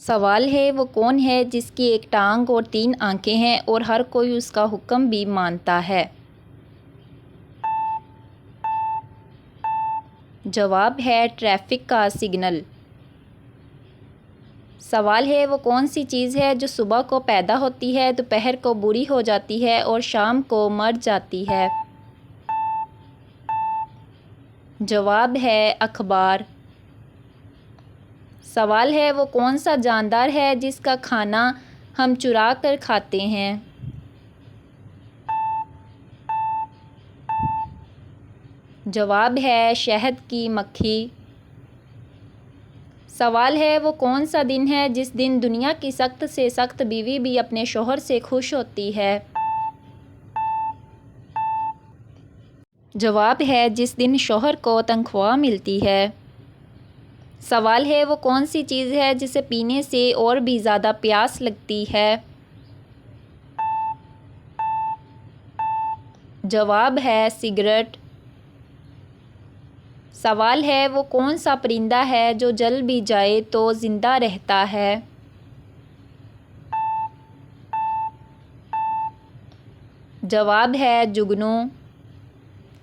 सवाल है वो कौन है जिसकी एक टांग और 3 आंखें हैं और हर कोई उसका हुक्म भी मानता है। जवाब है ट्रैफिक का सिग्नल। सवाल है वो कौन सी चीज़ है जो सुबह को पैदा होती है, दोपहर को बुरी हो जाती है और शाम को मर जाती है। जवाब है अखबार। सवाल है वो कौन सा जानदार है जिसका खाना हम चुरा कर खाते हैं। जवाब है शहद की मक्खी। सवाल है वो कौन सा दिन है जिस दिन दुनिया की सख्त से सख्त बीवी भी अपने शोहर से खुश होती है। जवाब है जिस दिन शोहर को तनख्वाह मिलती है। सवाल है वो कौन सी चीज़ है जिसे पीने से और भी ज़्यादा प्यास लगती है। जवाब है सिगरेट। सवाल है वो कौन सा परिंदा है जो जल भी जाए तो ज़िंदा रहता है। जवाब है जुगनू।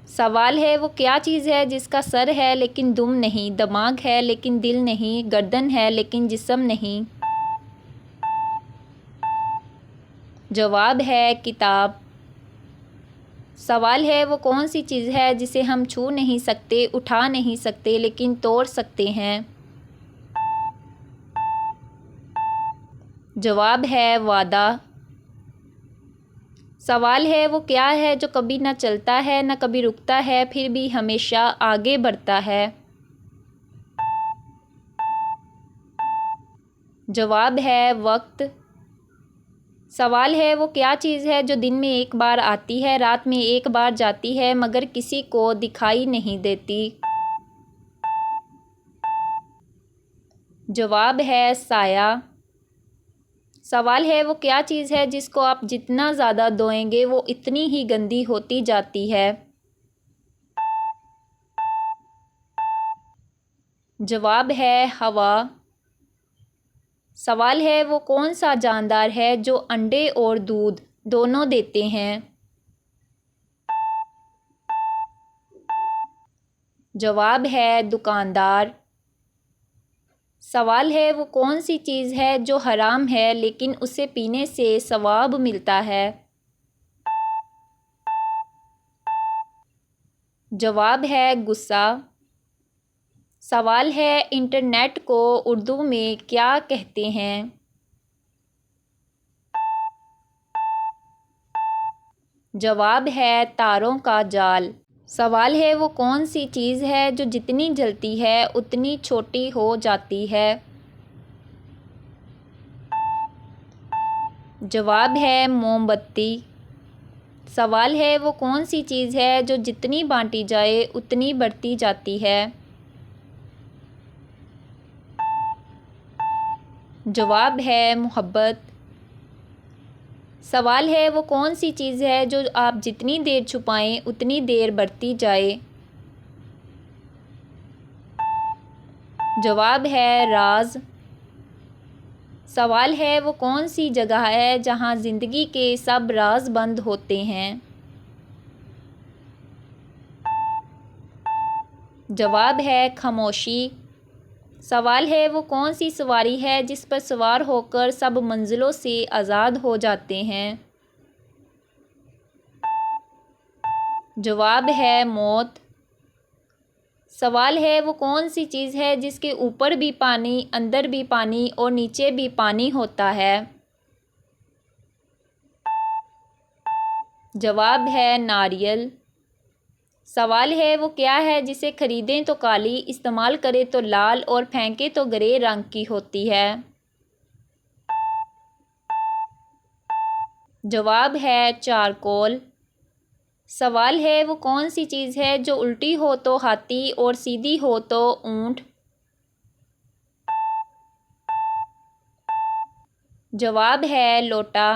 सवाल है वो क्या चीज़ है जिसका सर है लेकिन दुम नहीं, दिमाग है लेकिन दिल नहीं, गर्दन है लेकिन जिस्म नहीं। जवाब है किताब। सवाल है वो कौन सी चीज़ है जिसे हम छू नहीं सकते, उठा नहीं सकते लेकिन तोड़ सकते हैं। जवाब है वादा। सवाल है वो क्या है जो कभी ना चलता है ना कभी रुकता है फिर भी हमेशा आगे बढ़ता है। जवाब है वक्त। सवाल है वो क्या चीज़ है जो दिन में एक बार आती है, रात में एक बार जाती है मगर किसी को दिखाई नहीं देती। जवाब है साया। सवाल है वो क्या चीज़ है जिसको आप जितना ज़्यादा धोएंगे वो इतनी ही गंदी होती जाती है। जवाब है हवा। सवाल है वो कौन सा जानदार है जो अंडे और दूध दोनों देते हैं। जवाब है दुकानदार। सवाल है वो कौन सी चीज़ है जो हराम है लेकिन उसे पीने से सवाब मिलता है। जवाब है गुस्सा। सवाल है इंटरनेट को उर्दू में क्या कहते हैं। जवाब है तारों का जाल। सवाल है वो कौन सी चीज़ है जो जितनी जलती है उतनी छोटी हो जाती है। जवाब है मोमबत्ती। सवाल है वो कौन सी चीज़ है जो जितनी बांटी जाए उतनी बढ़ती जाती है। जवाब है मोहब्बत। सवाल है वो कौन सी चीज़ है जो आप जितनी देर छुपाएं उतनी देर बढ़ती जाए। जवाब है राज। सवाल है वो कौन सी जगह है जहां ज़िंदगी के सब राज बंद होते हैं। जवाब है खामोशी। सवाल है वो कौन सी सवारी है जिस पर सवार होकर सब मंजिलों से आज़ाद हो जाते हैं। जवाब है मौत। सवाल है वो कौन सी चीज़ है जिसके ऊपर भी पानी, अंदर भी पानी और नीचे भी पानी होता है। जवाब है नारियल। सवाल है वो क्या है जिसे खरीदें तो काली, इस्तेमाल करें तो लाल और फेंकें तो ग्रे रंग की होती है। जवाब है चारकोल। सवाल है वो कौन सी चीज़ है जो उल्टी हो तो हाथी और सीधी हो तो ऊंट। जवाब है लोटा।